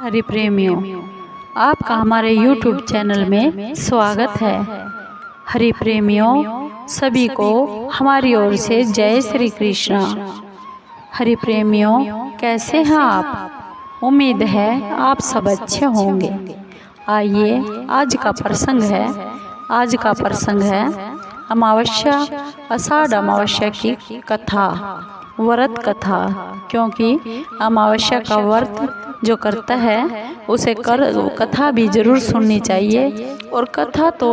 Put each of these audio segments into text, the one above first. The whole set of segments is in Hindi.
हरि प्रेमियों, आपका हमारे YouTube चैनल में स्वागत है। हरि प्रेमियों, सभी को हमारी ओर से जय श्री कृष्णा। हरि प्रेमियों, कैसे हैं आप? उम्मीद है आप सब अच्छे होंगे। आइए, आज का प्रसंग है अमावस्या, आषाढ़ अमावस्या की कथा, व्रत कथा। क्योंकि अमावस्या का व्रत जो करता है उसे कथा भी जरूर सुननी चाहिए। और कथा तो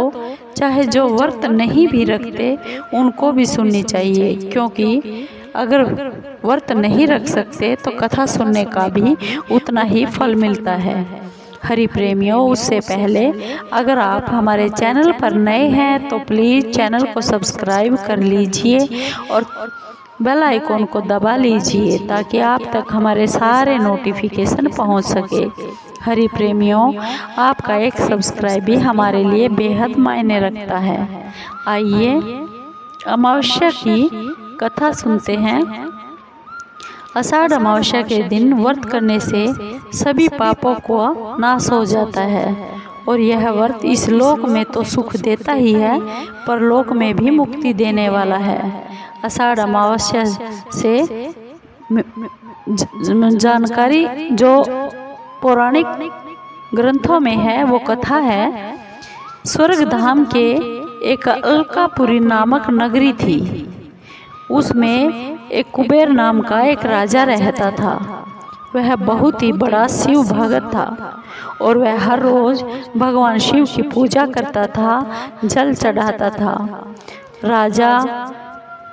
चाहे जो व्रत नहीं भी रखते उनको भी सुननी चाहिए, क्योंकि अगर व्रत नहीं रख सकते तो कथा सुनने का भी उतना ही फल मिलता है। हरि प्रेमियों, उससे पहले अगर आप हमारे चैनल पर नए हैं तो प्लीज़ चैनल को सब्सक्राइब कर लीजिए और बेल आइकॉन को दबा लीजिए ताकि आप तक हमारे सारे नोटिफिकेशन पहुंच सके। हरि प्रेमियों, आपका एक सब्सक्राइब भी हमारे लिए बेहद मायने रखता है। आइए अमावस्या की कथा सुनते हैं। आषाढ़ अमावस्या के दिन व्रत करने से सभी पापों को नाश हो जाता है और यह व्रत इस लोक में तो सुख देता ही है, परलोक में भी मुक्ति देने वाला है। आषाढ़ अमावस्या से जानकारी जो पौराणिक ग्रंथों में है वो कथा है। स्वर्ग धाम के एक अलकापुरी नामक नगरी थी। उसमें एक कुबेर नाम का एक राजा रहता था। वह बहुत ही बड़ा शिव भक्त था और वह हर रोज भगवान शिव की पूजा करता था, जल चढ़ाता था। राजा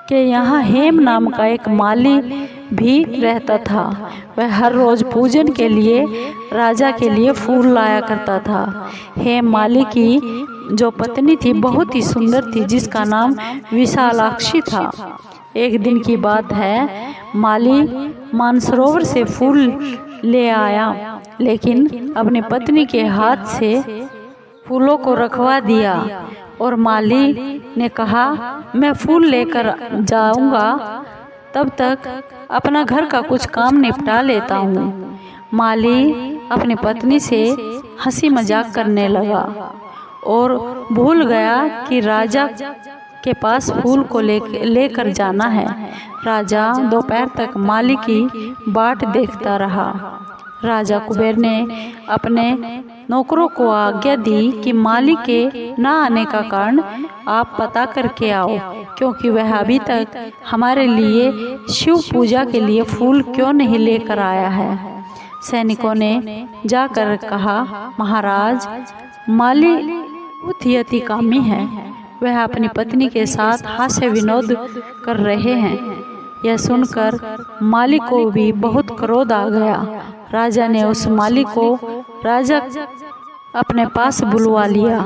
के यहाँ हेम नाम का एक माली भी रहता था। वह हर रोज पूजन के लिए राजा के लिए फूल लाया करता था। हेम माली की जो पत्नी थी बहुत ही सुंदर थी, जिसका नाम विशालाक्षी था। एक दिन की बात है, माली मानसरोवर से फूल ले आया, लेकिन अपनी पत्नी के हाथ से फूलों को रखवा दिया और माली ने कहा, मैं फूल लेकर जाऊंगा, तब तक अपना घर का कुछ काम निपटा लेता हूँ। माली अपनी पत्नी से हंसी मजाक करने लगा और भूल गया कि राजा के पास फूल को लेकर जाना है। राजा दोपहर तक माली की बाट देखता रहा। राजा कुबेर ने अपने नौकरों को आज्ञा दी कि माली के न आने का कारण आप पता करके आओ, क्योंकि वह अभी तक हमारे लिए शिव पूजा के लिए फूल क्यों नहीं लेकर आया है। सैनिकों ने जाकर कहा, महाराज, माली बहुत ही अतिकामी है। वह अपनी पत्नी के साथ हास्य विनोद कर रहे हैं। यह सुनकर माली को भी बहुत क्रोध आ गया। राजा ने उस माली को राजा अपने पास बुलवा लिया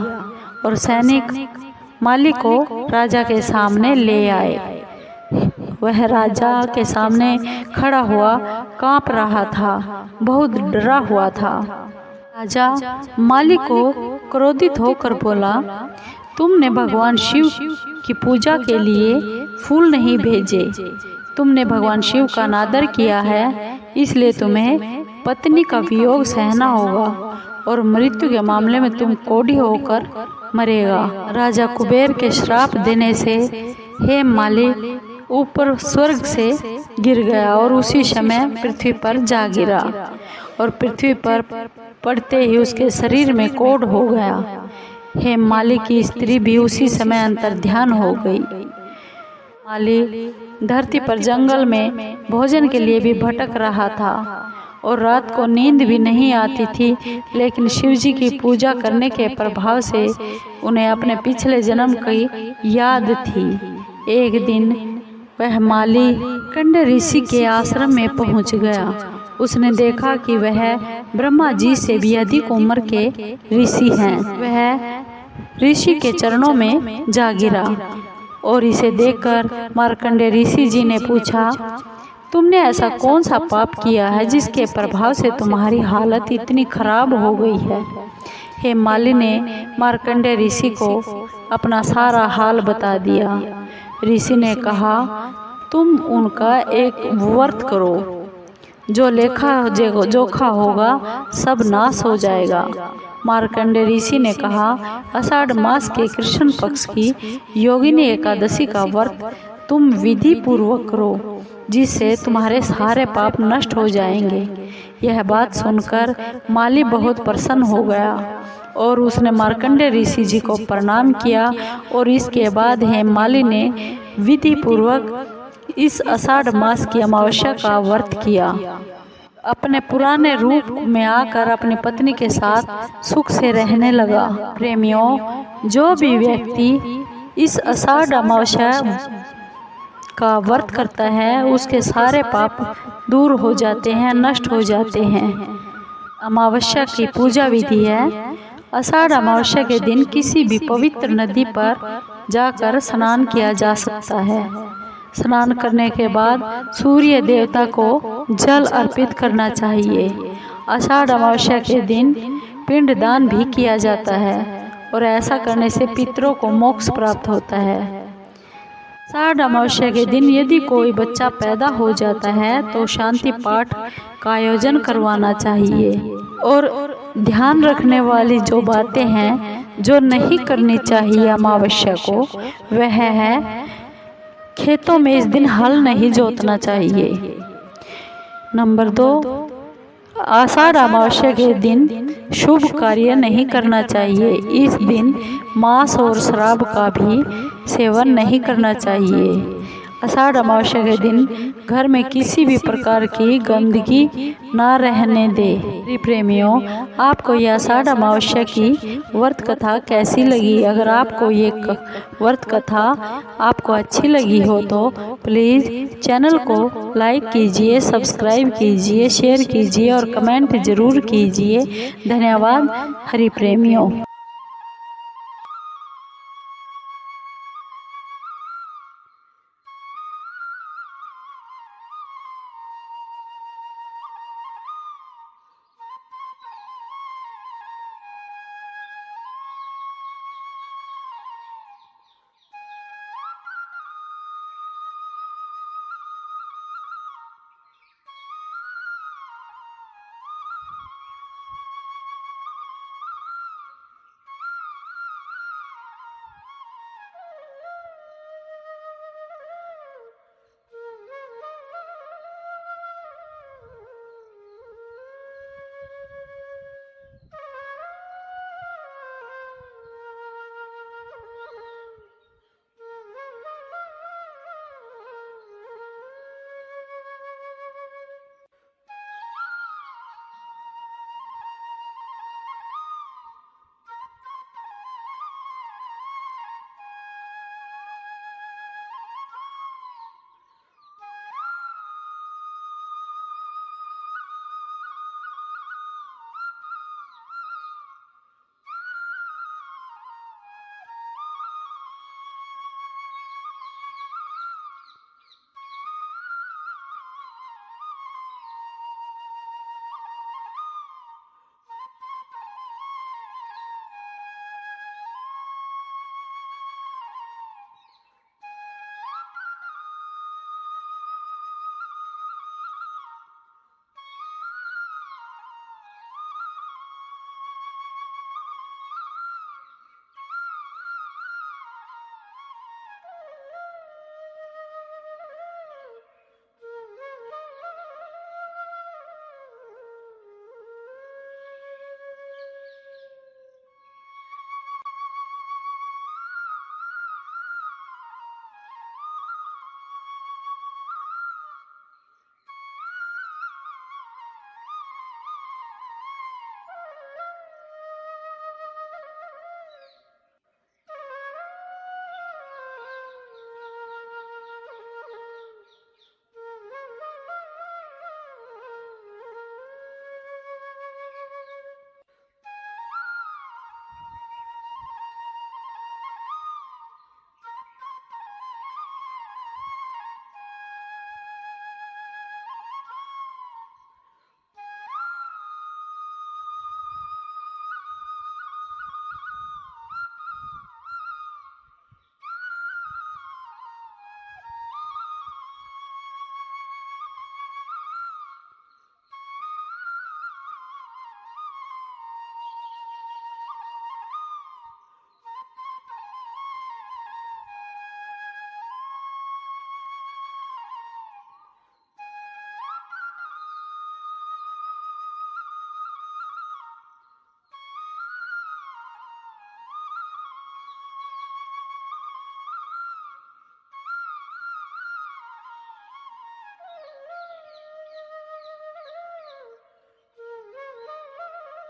और सैनिक माली को राजा के सामने ले आए। वह राजा के सामने खड़ा हुआ कांप रहा था, बहुत डरा हुआ था। राजा माली को क्रोधित होकर बोला, तुमने भगवान शिव की पूजा के लिए फूल नहीं भेजे। तुमने भगवान शिव का अनादर किया है, इसलिए तुम्हें पत्नी का वियोग सहना होगा और मृत्यु के मामले में तुम कोढ़ी होकर मरेगा। राजा कुबेर के श्राप देने से हेम माली ऊपर स्वर्ग से गिर गया और उसी समय पृथ्वी पर जा गिरा और पृथ्वी पर पड़ते ही उसके शरीर में कोढ़ हो गया। हेम माली की स्त्री भी उसी समय अंतर्ध्यान हो गई। माली धरती पर जंगल में भोजन के लिए भी भटक रहा था और रात को नींद भी नहीं आती थी, लेकिन शिवजी की पूजा करने के प्रभाव से उन्हें अपने पिछले जन्म की याद थी। एक दिन वह माली कंड ऋषि के आश्रम में पहुंच गया। उसने देखा कि वह ब्रह्मा जी से भी अधिक उम्र के ऋषि हैं। वह ऋषि के चरणों में जा गिरा और इसे देखकर मार्कंडेय ऋषि जी ने पूछा, तुमने ऐसा कौन सा पाप किया है जिसके प्रभाव से तुम्हारी हालत इतनी खराब हो गई है। हेम माली ने मार्कंडेय ऋषि को अपना सारा हाल बता दिया। ऋषि ने कहा, तुम उनका एक व्रत करो जो लेखा जोखा होगा सब नाश हो जाएगा। मार्कंडेय ऋषि ने कहा, आषाढ़ मास के कृष्ण पक्ष की योगिनी एकादशी का व्रत तुम विधि पूर्वक करो, जिससे तुम्हारे सारे पाप नष्ट हो जाएंगे। यह बात सुनकर माली बहुत प्रसन्न हो गया और उसने मार्कंडेय ऋषि जी को प्रणाम किया और इसके बाद हेममाली ने विधि पूर्वक इस आषाढ़ मास की अमावस्या का व्रत किया। अपने पुराने रूप में आकर अपनी पत्नी के साथ सुख से रहने लगा। प्रेमियों, जो भी व्यक्ति इस आषाढ़ अमावस्या का व्रत करता है उसके सारे पाप दूर हो जाते हैं, नष्ट हो जाते हैं। अमावस्या की पूजा विधि है। आषाढ़ अमावस्या के दिन किसी भी पवित्र नदी पर जाकर स्नान किया जा सकता है। स्नान करने के बाद सूर्य देवता को जल अर्पित करना चाहिए। आषाढ़ अमावस्या के दिन पिंडदान भी किया जाता है और ऐसा करने से पितरों को मोक्ष प्राप्त होता है। आषाढ़ अमावस्या के दिन यदि कोई बच्चा पैदा हो जाता है तो शांति पाठ का आयोजन करवाना चाहिए। और ध्यान रखने वाली जो बातें हैं जो नहीं करनी चाहिए अमावस्या को, वह है खेतों में इस दिन हल नहीं जोतना चाहिए। नंबर 2, आषाढ़ अमावस्या के दिन शुभ कार्य नहीं करना चाहिए। इस दिन मांस और शराब का भी सेवन नहीं करना चाहिए। आषाढ़ अमावस्या के दिन घर में किसी भी प्रकार की गंदगी ना रहने दे। प्रेमियों, आपको यह आषाढ़ अमावस्या की व्रत कथा कैसी लगी? अगर आपको ये व्रत कथा आपको अच्छी लगी हो तो प्लीज़ चैनल को लाइक कीजिए, सब्सक्राइब कीजिए, शेयर कीजिए और कमेंट ज़रूर कीजिए। धन्यवाद हरि प्रेमियों।